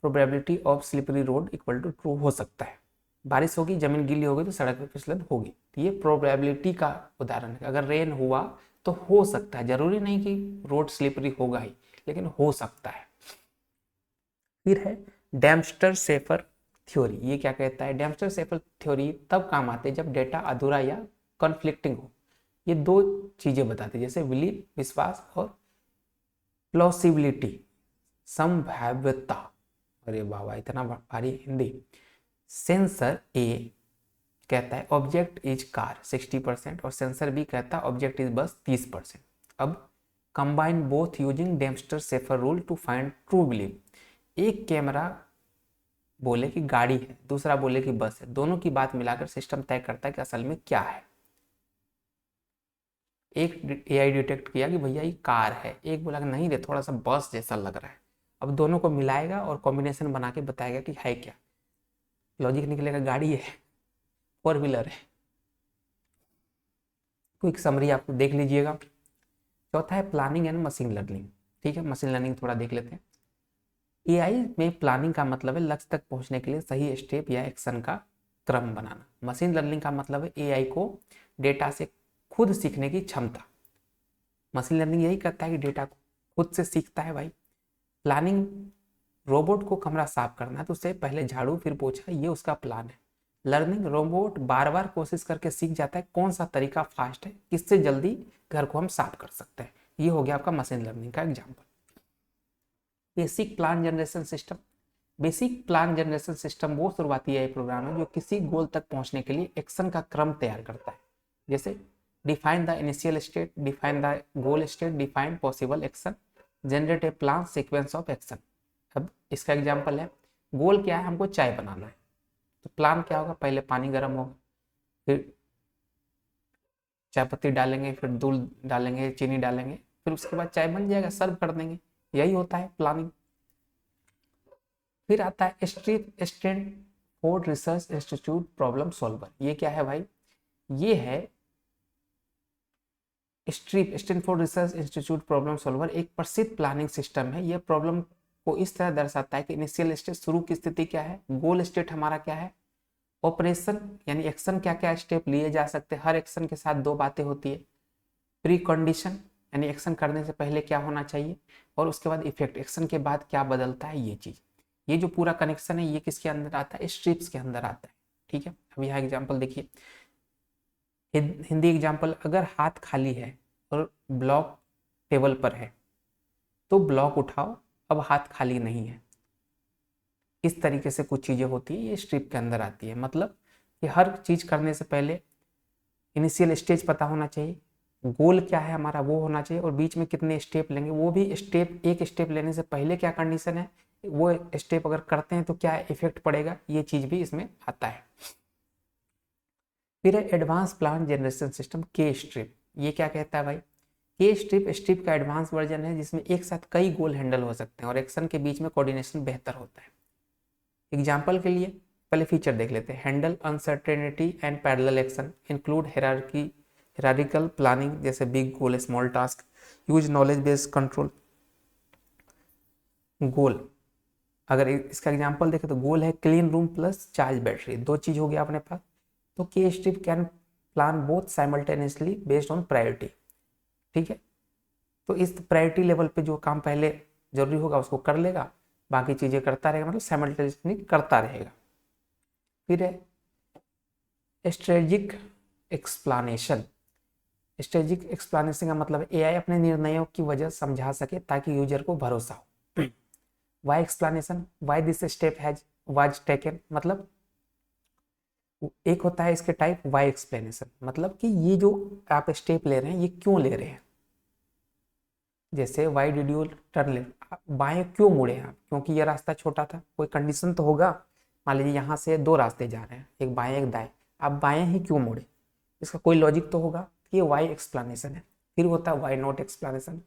probability of slippery road equal to true. हो सकता है बारिश होगी, जमीन गीली होगी तो सड़क पर फिसलन होगी, तो ये प्रोबेबिलिटी का उदाहरण है। अगर रेन हुआ तो हो सकता है, जरूरी नहीं कि रोड स्लिपरी होगा ही, लेकिन हो सकता है। फिर है डैम्स्टर शेफर थ्योरी। ये क्या कहता है, डैम्स्टर शेफर थ्योरी तब काम आते है जब डेटा अधूरा या कॉन्फ्लिक्टिंग हो। ये 2 चीजें बताते हैं, जैसे बिलीव विश्वास और प्लॉसिबिलिटी संभाव्यता। अरे बाबा इतना भारी हिंदी। सेंसर ए कहता है ऑब्जेक्ट इज कार 60% और सेंसर बी कहता है ऑब्जेक्ट इज बस 30%। अब combine both using Dempster Shafer rule to find true believe. एक कैमरा बोले कि गाड़ी है, दूसरा बोले कि बस है, दोनों की बात मिलाकर सिस्टम तय करता है कि असल में क्या है। एक एआई डिटेक्ट किया कि भैया ये कार है, एक बोला कि नहीं रे थोड़ा सा बस जैसा लग रहा है। अब दोनों को मिलाएगा और कॉम्बिनेशन बना के बताएगा कि है क्या। लॉजिक निकलेगा गाड़ी है, 4 व्हीलर है। क्विक समरी आप देख लीजिएगा। चौथा है प्लानिंग एंड मशीन लर्निंग, ठीक है। मशीन लर्निंग थोड़ा देख लेते हैं। एआई में प्लानिंग का मतलब है लक्ष्य तक पहुंचने के लिए सही स्टेप या एक्शन का क्रम बनाना। मशीन लर्निंग का मतलब है एआई को डेटा से खुद सीखने की क्षमता। मशीन लर्निंग यही करता है कि डेटा को खुद से सीखता है भाई। प्लानिंग, रोबोट को कमरा साफ करना है तो उससे पहले झाड़ू फिर पोछा, ये उसका प्लान है। लर्निंग, रोबोट बार बार कोशिश करके सीख जाता है कौन सा तरीका फास्ट है, किससे जल्दी घर को हम साफ कर सकते हैं। ये हो गया आपका मशीन लर्निंग का example. Basic plan generation system, basic plan generation system वो शुरुआती एआई प्रोग्राम है जो किसी गोल तक पहुंचने के लिए एक्शन का क्रम तैयार करता है, जैसे define the initial state, define the goal state, define possible action, generate a plan sequence of action. अब इसका एग्जांपल है, गोल क्या है, हमको चाय बनाना है, तो प्लान क्या होगा, पहले पानी गर्म होगा, फिर चाय पत्ती डालेंगे, फिर दूध डालेंगे, चीनी डालेंगे, फिर उसके बाद चाय बन जाएगा, सर्व कर देंगे। यही होता है प्लानिंग। फिर आता है Stanford research institute problem solver. ये क्या है भाई, ये है Stanford research institute problem solver, एक प्रसिद्ध प्लानिंग सिस्टम है। यह प्रॉब्लम को इस तरह दर्शाता है कि इनिशियल स्टेट, शुरू की स्थिति क्या है, गोल स्टेट हमारा क्या है, ऑपरेशन यानी एक्शन क्या क्या स्टेप लिए जा सकते हैं, हर एक्शन के साथ दो बातें होती है, प्री कंडीशन यानी एक्शन करने से पहले क्या होना चाहिए, और उसके बाद इफेक्ट, एक्शन के बाद क्या बदलता है ये चीज। ये जो पूरा कनेक्शन है ये किसके अंदर आता है, स्ट्रिप्स के अंदर आता है। ठीक है, अब यहाँ एग्जाम्पल देखिए, हिंदी एग्जाम्पल, अगर हाथ खाली है और ब्लॉक टेबल पर है तो ब्लॉक उठाओ, अब हाथ खाली नहीं है। इस तरीके से कुछ चीजें होती है, ये स्ट्रिप के अंदर आती है। मतलब कि हर चीज करने से पहले इनिशियल स्टेज पता होना चाहिए, गोल क्या है हमारा वो होना चाहिए, और बीच में कितने स्टेप लेंगे, वो भी स्टेप, एक स्टेप लेने से पहले क्या कंडीशन है, वो स्टेप अगर करते हैं तो क्या इफेक्ट पड़ेगा, ये चीज भी इसमें आता है। फिर है एडवांस प्लान जनरेशन सिस्टम के स्ट्रिप। ये क्या कहता है भाई, के स्ट्रिप का एडवांस वर्जन है जिसमें एक साथ कई गोल हैंडल हो सकते हैं और एक्शन के बीच में कोऑर्डिनेशन बेहतर होता है। एग्जाम्पल के लिए पहले फीचर देख लेते हैं, handle uncertainty and parallel action, include hierarchical planning जैसे big goal small task, use knowledge based control. Goal, अगर इसका एग्जांपल देखें तो गोल है clean room plus charge battery, दो चीज हो गया अपने पास। तो के strip can plan both simultaneously based on priority. ठीक है, तो इस प्रायोरिटी लेवल पे जो काम पहले जरूरी होगा उसको कर लेगा, बाकी चीजें करता रहेगा, मतलब साइमल्टेनियसली करता रहेगा। फिर है स्ट्रेटेजिक एक्सप्लानेशन। स्ट्रेटेजिक एक्सप्लानेशन का मतलब एआई अपने निर्णयों की वजह समझा सके ताकि यूजर को भरोसा हो। Why explanation, why this step has was taken, मतलब एक होता है इसके टाइप वाई एक्सप्लेनेशन, मतलब कि ये जो आप स्टेप ले रहे हैं ये क्यों ले रहे हैं। जैसे why did U turn left, बाएं क्यों मुड़े आप, क्योंकि ये रास्ता छोटा था, कोई कंडीशन तो होगा। मान लीजिए यहाँ से दो रास्ते जा रहे हैं, एक बाएं एक दाएं, आप बाएं ही क्यों मुड़े, इसका कोई लॉजिक तो होगा, ये वाई एक्सप्लेनेशन है। फिर होता है वाई नॉट एक्सप्लेनेशन,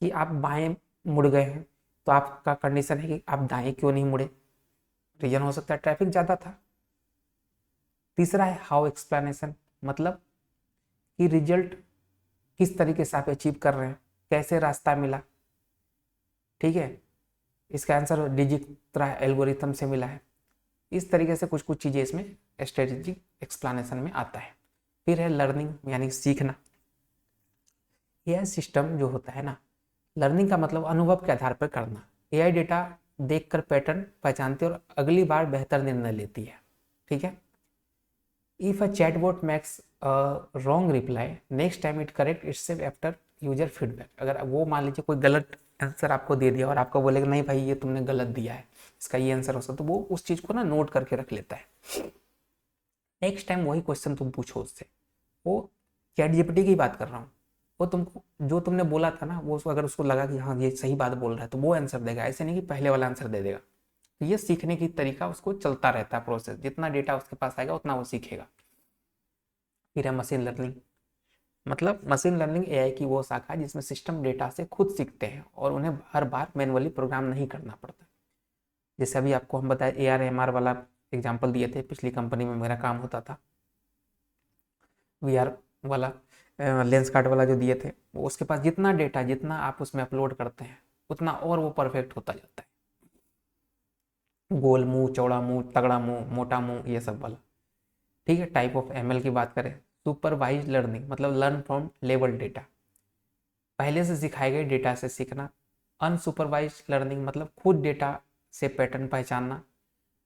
कि आप बाएं मुड़ गए हैं तो आपका कंडीशन है कि आप दाएं क्यों नहीं मुड़े, रीजन हो सकता है ट्रैफिक ज़्यादा था। तीसरा है हाउ एक्सप्लेनेशन, मतलब कि रिजल्ट किस तरीके से आप अचीव कर रहे हैं, कैसे रास्ता मिला। ठीक है, इसका आंसर डिजिक्रा एल्गोरिथम से मिला है। इस तरीके से कुछ कुछ चीज़ें इसमें स्ट्रेटेजिक एक्सप्लेनेशन में आता है। फिर है लर्निंग यानी सीखना। यह सिस्टम जो होता है ना, लर्निंग का मतलब अनुभव के आधार पर करना। एआई डेटा देखकर पैटर्न पहचानती है और अगली बार बेहतर निर्णय लेती है। ठीक है, if a chatbot makes wrong reply next time it correct itself after user feedback. अगर वो मान लीजिए कोई गलत आंसर आपको दे दिया और आपको बोलेगा नहीं भाई ये तुमने गलत दिया है, इसका ये आंसर हो सकता, तो वो उस चीज़ को ना नोट करके रख लेता है। नेक्स्ट टाइम वही क्वेश्चन तुम पूछो उससे, वो चैट जीपीटी की बात कर रहा हूँ, वो तुमको जो तुमने बोला था ना वो अगर उसको लगा कि हाँ ये सही बात बोल रहा है तो वो आंसर देगा, ऐसे नहीं कि पहले वाला आंसर दे देगा। तो ये सीखने की तरीका उसको चलता रहता है प्रोसेस, जितना डेटा उसके पास आएगा उतना वो सीखेगा। फिर है मशीन लर्निंग, मतलब मशीन लर्निंग एआई की वो शाखा है जिसमें सिस्टम डेटा से खुद सीखते हैं और उन्हें हर बार मैनुअली प्रोग्राम नहीं करना पड़ता। जैसे अभी आपको हम बताए AR/MR वाला एग्जांपल दिए थे, पिछली कंपनी में मेरा काम होता था, VR वाला लेंस कार्ड वाला जो दिए थे, वो उसके पास जितना डेटा जितना आप उसमें अपलोड करते हैं उतना और वो परफेक्ट होता जाता है। गोल मुंह, चौड़ा मुंह, तगड़ा मुंह, मोटा मुंह, ये सब वाला। ठीक है, टाइप ऑफ ML की बात करें, सुपरवाइज लर्निंग मतलब लर्न फ्रॉम लेवल डेटा, पहले से सिखाए गए डेटा से सीखना। अनसुपरवाइज लर्निंग मतलब खुद डेटा से पैटर्न पहचानना।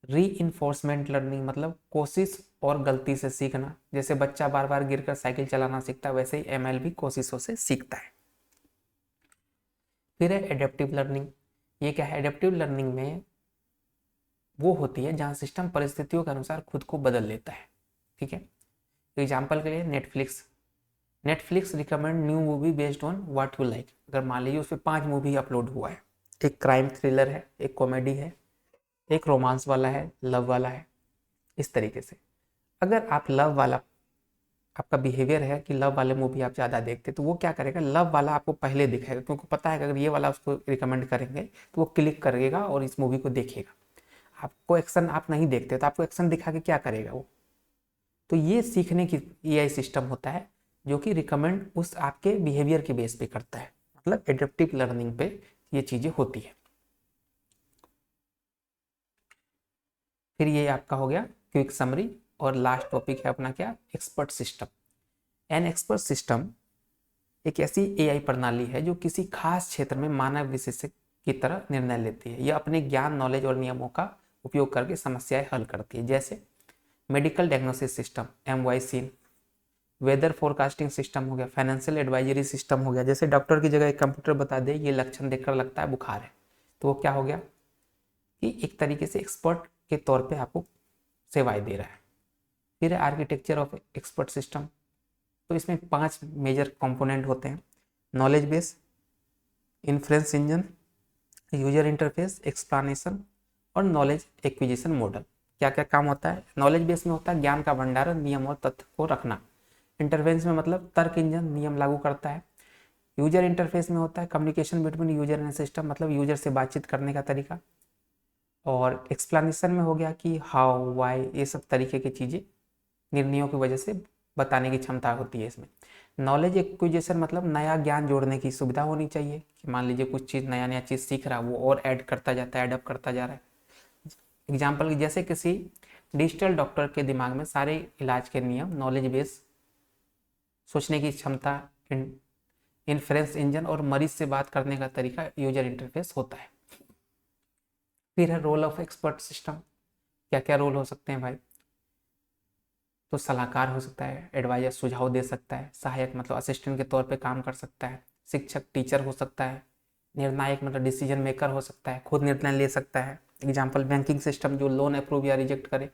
रीइंफोर्समेंट लर्निंग मतलब कोशिश और गलती से सीखना, जैसे बच्चा बार बार गिरकर साइकिल चलाना सीखता है वैसे ही ML भी कोशिशों से सीखता है। फिर है एडेप्टिव लर्निंग। ये क्या है, एडेप्टिव लर्निंग में वो होती है जहाँ सिस्टम परिस्थितियों के अनुसार खुद को बदल लेता है। ठीक है, एग्जाम्पल के लिए Netflix, Netflix recommend new movie based on what you like. अगर मान लीजिए उस पर 5 मूवी अपलोड हुआ है, एक क्राइम थ्रिलर है, एक कॉमेडी है, एक रोमांस वाला है, लव वाला है, इस तरीके से। अगर आप लव वाला, आपका बिहेवियर है कि लव वाले मूवी आप ज़्यादा देखते, तो वो क्या करेगा, लव वाला आपको पहले दिखाएगा, क्योंकि पता है कि अगर ये वाला उसको रिकमेंड करेंगे तो वो क्लिक करेगा और इस मूवी को देखेगा। आपको एक्शन आप नहीं देखते तो आपको एक्शन दिखा के क्या करेगा वो। तो ये सीखने की एआई सिस्टम होता है जो कि रिकमेंड उस आपके बिहेवियर के बेस पे करता है, मतलब एडेप्टिव लर्निंग पे ये चीज़ें होती है। फिर ये आपका हो गया क्विक समरी, और लास्ट टॉपिक है अपना क्या, expert system. An expert system एक ऐसी एआई प्रणाली है जो किसी खास क्षेत्र में मानव विशेषज्ञ की तरह निर्णय लेती है। यह अपने ज्ञान, नॉलेज और नियमों का उपयोग करके समस्याएं हल करती है। जैसे medical diagnosis system MYCIN, weather forecasting system हो गया, फाइनेंशियल एडवाइजरी सिस्टम हो गया। जैसे डॉक्टर की जगह एक कंप्यूटर बता दे ये लक्षण देखकर लगता है बुखार है, तो वो क्या हो गया कि एक तरीके से एक्सपर्ट के तौर पे आपको सेवाएं दे रहा है। फिर है आर्किटेक्चर ऑफ एक्सपर्ट सिस्टम। तो इसमें 5 मेजर कंपोनेंट होते हैं, knowledge base, inference engine, user interface, explanation और नॉलेज एक्विजिशन मॉडल। क्या क्या काम होता है, नॉलेज बेस में होता है ज्ञान का भंडारण, नियम और तथ्य को रखना। इंटरफेस में मतलब तर्क इंजन नियम लागू करता है। यूजर इंटरफेस में होता है communication between user and system, मतलब यूजर से बातचीत करने का तरीका। और एक्सप्लानेशन में हो गया कि हाउ, वाई, ये सब तरीके की चीज़ें निर्णयों की वजह से बताने की क्षमता होती है इसमें। नॉलेज एक्विजिशन मतलब नया ज्ञान जोड़ने की सुविधा होनी चाहिए, कि मान लीजिए कुछ चीज़ नया नया चीज़ सीख रहा है वो और ऐड करता जाता है, एडअप करता जा रहा है। एग्जाम्पल जैसे किसी डिजिटल डॉक्टर के दिमाग में सारे इलाज के नियम, नॉलेज बेस, सोचने की क्षमता, इन्फ्रेंस इंजन और मरीज से बात करने का तरीका यूजर इंटरफेस होता है। फिर है रोल ऑफ एक्सपर्ट सिस्टम। क्या क्या रोल हो सकते हैं भाई, तो सलाहकार हो सकता है, एडवाइजर सुझाव दे सकता है, सहायक मतलब असिस्टेंट के तौर पे काम कर सकता है, शिक्षक टीचर हो सकता है, निर्णायक मतलब डिसीजन मेकर हो सकता है, खुद निर्णय ले सकता है। एग्जाम्पल बैंकिंग सिस्टम जो लोन अप्रूव या रिजेक्ट करे,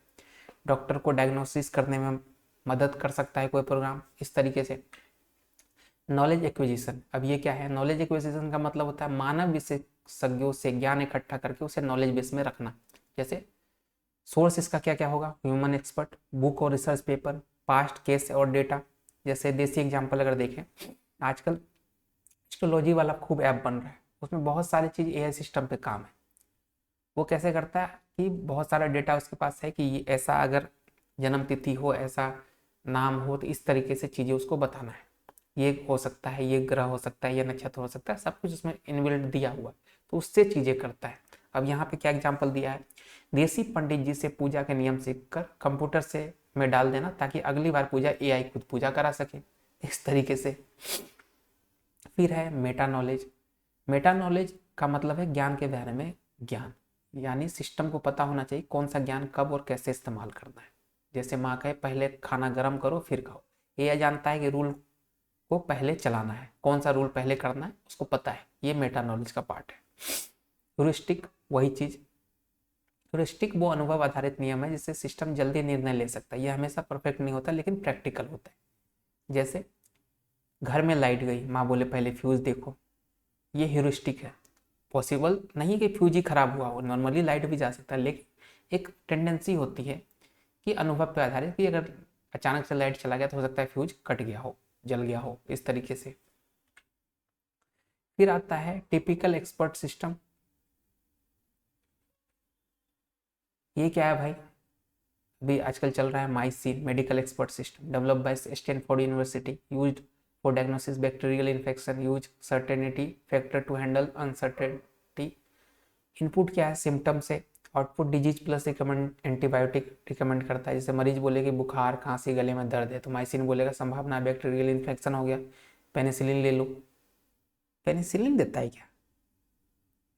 डॉक्टर को डायग्नोसिस करने में मदद कर सकता है कोई प्रोग्राम, इस तरीके से। नॉलेज एक्विजिशन, अब ये क्या है, नॉलेज एक्विजिशन का मतलब होता है मानव विशेषज्ञों से ज्ञान इकट्ठा करके उसे नॉलेज बेस में रखना। जैसे सोर्स इसका क्या क्या होगा, ह्यूमन एक्सपर्ट, बुक और रिसर्च पेपर, पास्ट केस और डेटा। जैसे देसी एग्जाम्पल अगर देखें, आजकल एस्ट्रोलॉजी वाला खूब ऐप बन रहा है, उसमें बहुत सारी चीज़ एआई सिस्टम पे काम है। वो कैसे करता है कि बहुत सारा डेटा उसके पास है कि ये ऐसा अगर जन्म तिथि हो, ऐसा नाम हो, तो इस तरीके से चीज़ें उसको बताना है, ये हो सकता है, ये ग्रह हो सकता है, ये नक्षत्र हो सकता है, सब कुछ उसमें इनबिल्ट दिया हुआ है, तो उससे चीज़ें करता है। अब यहाँ पे क्या एग्जाम्पल दिया है, देसी पंडित जी से पूजा के नियम सीखकर कंप्यूटर से में डाल देना ताकि अगली बार पूजा एआई खुद पूजा करा सके, इस तरीके से। फिर है मेटा नॉलेज। मेटा नॉलेज का मतलब है ज्ञान के बारे में ज्ञान, यानी सिस्टम को पता होना चाहिए कौन सा ज्ञान कब और कैसे इस्तेमाल करना है। जैसे माँ कहे पहले खाना गर्म करो फिर खाओ, ये जानता है कि रूल को पहले चलाना है, कौन सा रूल पहले करना है उसको पता है, ये मेटा नॉलेज का पार्ट है। ह्यूरिस्टिक वही चीज, ह्यूरिस्टिक वो अनुभव आधारित नियम है जिससे सिस्टम जल्दी निर्णय ले सकता है। ये हमेशा परफेक्ट नहीं होता लेकिन प्रैक्टिकल होता है। जैसे घर में लाइट गई, माँ बोले पहले फ्यूज देखो, ये ह्यूरिस्टिक है। पॉसिबल नहीं कि फ्यूज ही खराब हुआ हो, नॉर्मली लाइट भी जा सकता है, लेकिन एक टेंडेंसी होती है कि अनुभव पर आधारित कि अगर अचानक से लाइट चला गया तो हो सकता है फ्यूज कट गया हो, जल गया हो, इस तरीके से। फिर आता है टिपिकल एक्सपर्ट सिस्टम। ये क्या है भाई, अभी आजकल चल रहा है MYCIN, medical expert system, develop by Stanford university, used for diagnosis bacterial infection, use certainty factor to handle uncertainty. Input क्या है, सिम्टम से, output disease plus recommend antibiotic recommend करता है। जैसे मरीज बोले कि बुखार, खांसी, गले में दर्द है, तो MYCIN बोलेगा संभावना बैक्टीरियल इन्फेक्शन हो गया, पेनिसिलिन ले लो। पेनिसिलिन देता है क्या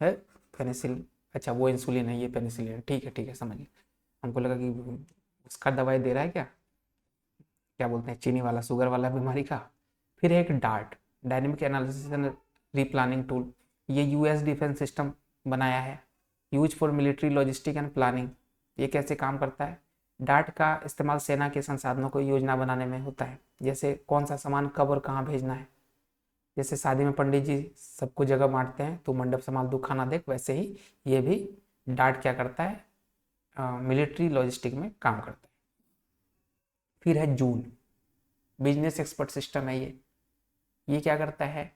है, पेनिसिलिन, अच्छा वो इंसुलिन है, ये पेनिसिलिन, ठीक है समझ लिया। हमको लगा कि उसका दवाई दे रहा है क्या, क्या बोलते हैं चीनी वाला, शुगर वाला बीमारी का। फिर एक dart, dynamic analysis and replanning tool, ये यूएस डिफेंस सिस्टम बनाया है, use for military logistic and planning. ये कैसे काम करता है, डाट का इस्तेमाल सेना के संसाधनों को योजना बनाने में होता है, जैसे कौन सा सामान कब और कहाँ भेजना है। जैसे शादी में पंडित जी सबको जगह बांटते हैं, तो मंडप संभाल तू खाना देख, वैसे ही ये भी डाट क्या करता है, मिलिट्री लॉजिस्टिक में काम करता है। फिर है जून, बिजनेस एक्सपर्ट सिस्टम है ये क्या करता है,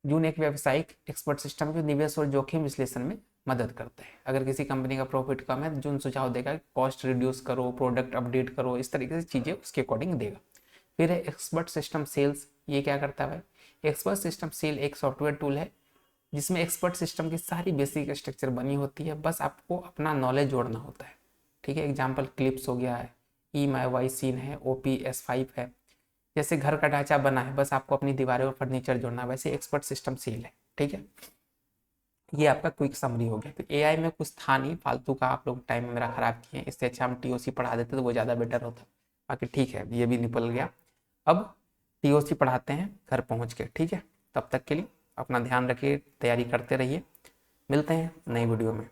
जून एक व्यावसायिक एक्सपर्ट सिस्टम जो निवेश और जोखिम विश्लेषण में मदद करता है। अगर किसी कंपनी का प्रॉफिट कम है तो जून सुझाव देगा कॉस्ट रिड्यूस करो, प्रोडक्ट अपडेट करो, इस तरीके से चीज़ें उसके अकॉर्डिंग देगा। फिर है एक्सपर्ट सिस्टम सेल्स, ये क्या करता है भाई, एक्सपर्ट सिस्टम सेल एक सॉफ्टवेयर टूल है जिसमें एक्सपर्ट सिस्टम की सारी बेसिक स्ट्रक्चर बनी होती है, बस आपको अपना नॉलेज जोड़ना होता है। ठीक है, एग्जाम्पल क्लिप्स हो गया है, EMI सीन है, OPS5 है। जैसे घर का ढांचा बना है, बस आपको अपनी दीवारें और फर्नीचर जोड़ना है, वैसे एक्सपर्ट सिस्टम सेल है। ठीक है, ये आपका क्विक समरी हो गया। तो AI में कुछ था नहीं फालतू का, आप लोग टाइम मेरा खराब किए, इससे अच्छा हम TOC पढ़ा देते तो वो ज़्यादा बेटर होता। बाकी ठीक है, ये भी निकल गया। अब TOC पढ़ाते हैं घर पहुँच के। ठीक है, तब तक के लिए अपना ध्यान रखिए, तैयारी करते रहिए, मिलते हैं नई वीडियो में।